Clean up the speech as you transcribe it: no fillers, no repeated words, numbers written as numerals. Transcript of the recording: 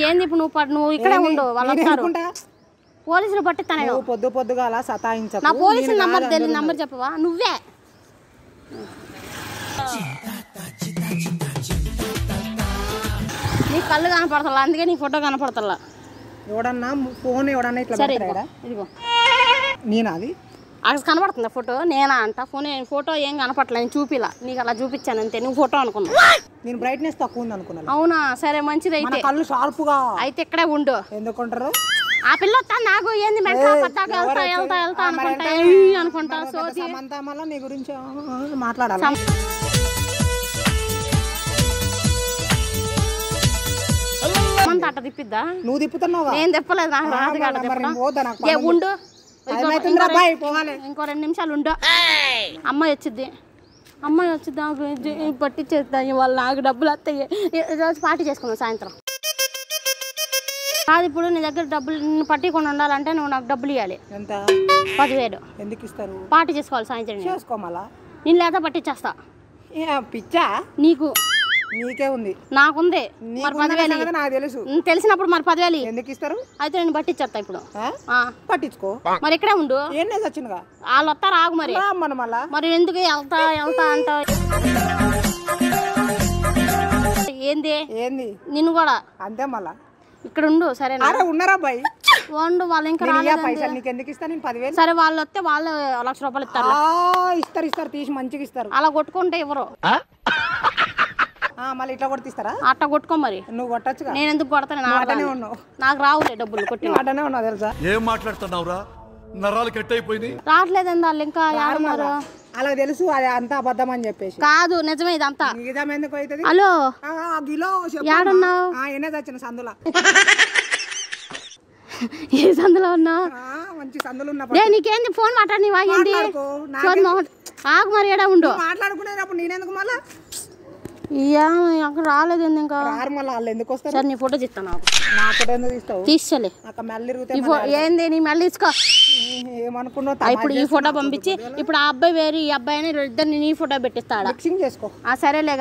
ఏంది ఇప్పుడు నువ్వు ఇక్కడే ఉండు, వాళ్ళు వస్తారు. పోలీసులు పట్టిస్తాను నేను. పొద్దుగా అలా సతాయించకు. నా పోలీసుల నంబర్ తెలియదు, నంబర్ చెప్పవా? నువ్వే నీ కళ్ళు కనపడతా, అందుకే నీ ఫోటో కనపడతా. ఎవడన్నా ఫోన్ ఎవడన్నా ఇట్లా పెడతాడా? ఇదిగో నేనా అది అక్కడ కనపడుతుందా ఫోటో? నేనా అంట. ఫోటో ఏం కనపడలే, నేను చూపిలా, నీకు అలా చూపించాను అంతే. నువ్వు ఫోటో అనుకున్నా. నేను బ్రైట్నెస్ తక్కువ ఉంది అనుకున్నాను. అవునా, సరే మంచిది. అయితే కళ్ళు షార్ప్గా అయితే ఇక్కడే ఉండు. ఎందుకుంటారు? ఆ పిల్ల వస్తా నాకు ఏంది మెంటల్ పద్దాక వెళ్తా అనుకుంటా. సోది సమంత మళ్ళీ నీ గురించి మాట్లాడాలి. సమంత అట్ట తిప్పిద్దా? నువ్వు తిప్పుతున్నావా? నేను తిప్పలేదు, నాకు రాదు కాడ తిప్పడం. ఉండు, ఇంకో 2 నిమిషాలు ఉండు. అమ్మాయి వచ్చిద్ది పట్టించేద్దా వాళ్ళు, నాకు డబ్బులు వస్తాయి. రోజు పార్టీ చేసుకున్నావు సాయంత్రం. కాదు, ఇప్పుడు నీ దగ్గర డబ్బులు పట్టికుండా ఉండాలంటే నువ్వు నాకు డబ్బులు ఇవ్వాలి. ఎంత? 10,000. ఎందుకు ఇస్తారు? పార్టీ చేసుకోవాలి సాయంత్రం. చేసుకోమలా నేను లేదా పట్టించేస్తా. పిచ్చా నీకు? నీకే ఉంది, నాకుంది. మరి 10,000 నాకు తెలుసు. తెలిసినప్పుడు మరి 10,000 ఎందుకు ఇస్తారు? అయితే నేను పట్టించేస్తా ఇప్పుడు. పట్టించుకో, మరి ఇక్కడే ఉండు. ఏం వచ్చినగా వాళ్ళు వస్తారు, ఆగు. మరి మరి ఎందుకు వెళ్తా అంట? ఏంది నిన్ను కూడా అంతే. మళ్ళా ఇక్కడ ఉండు, సరేనా? ఉన్నారా అబ్బాయి? ఉండు, వాళ్ళు ఇంకా రాలేదు. పైసలు నీకు ఎందుకు ఇస్తా? నేను 10,000. సరే, వాళ్ళు వస్తే వాళ్ళు 1,00,000 రూపాయలు ఇస్తారు. ఇస్తారు తీసి మంచిగా ఇస్తారు. అలా కొట్టుకుంటే ఎవరు? మళ్ళీ ఇట్లా కొట్టిస్తారా? అట్లా కొట్టుకో. మరి నువ్వు కొట్టచ్చుగా. నేను ఎందుకు కొడతాను? నాకు రావులే డబ్బులు. కొట్టి అటనే ఉన్నావు తెలుసా? ఏం మాట్లాడుతున్నావురా? నరాలు కట్ అయిపోయింది. రావట్లేదండి వాళ్ళు ఇంకా. ఏడున్నారు? అలా తెలుసు, అది అంతా అబద్ధం అని చెప్పేసి. కాదు, నిజమే ఇదంతా. నిజం ఎందుకు అవుతుంది? హలో, ఏడున్నావు? వచ్చిన సందులో. ఏ సందులో ఉన్నావు? మంచి సందులో ఉన్నా. నీకేంది ఫోన్ మాట్లాడి వాగింది? ఆగు, మరి ఏడా ఉండు. మాట్లాడుకునేటప్పుడు నేనెందుకు మళ్ళా? అక్కడ రాలేదండి ఇంకా. మళ్ళీ వాళ్ళు ఎందుకు వస్తారు? సరే, నీ ఫోటో తీస్తాను. నా ఫోటో ఎందుకు తీస్తావు? తీసుకోలే. ఏంది నీ మళ్ళీ తీసుకో. ఏమనుకున్నావు? ఇప్పుడు ఈ ఫోటో పంపించి, ఇప్పుడు ఆ అబ్బాయి వేరు, ఈ అబ్బాయి అని 2 నీ ఫోటో పెట్టిస్తాడా? చేసుకో. సరేలే.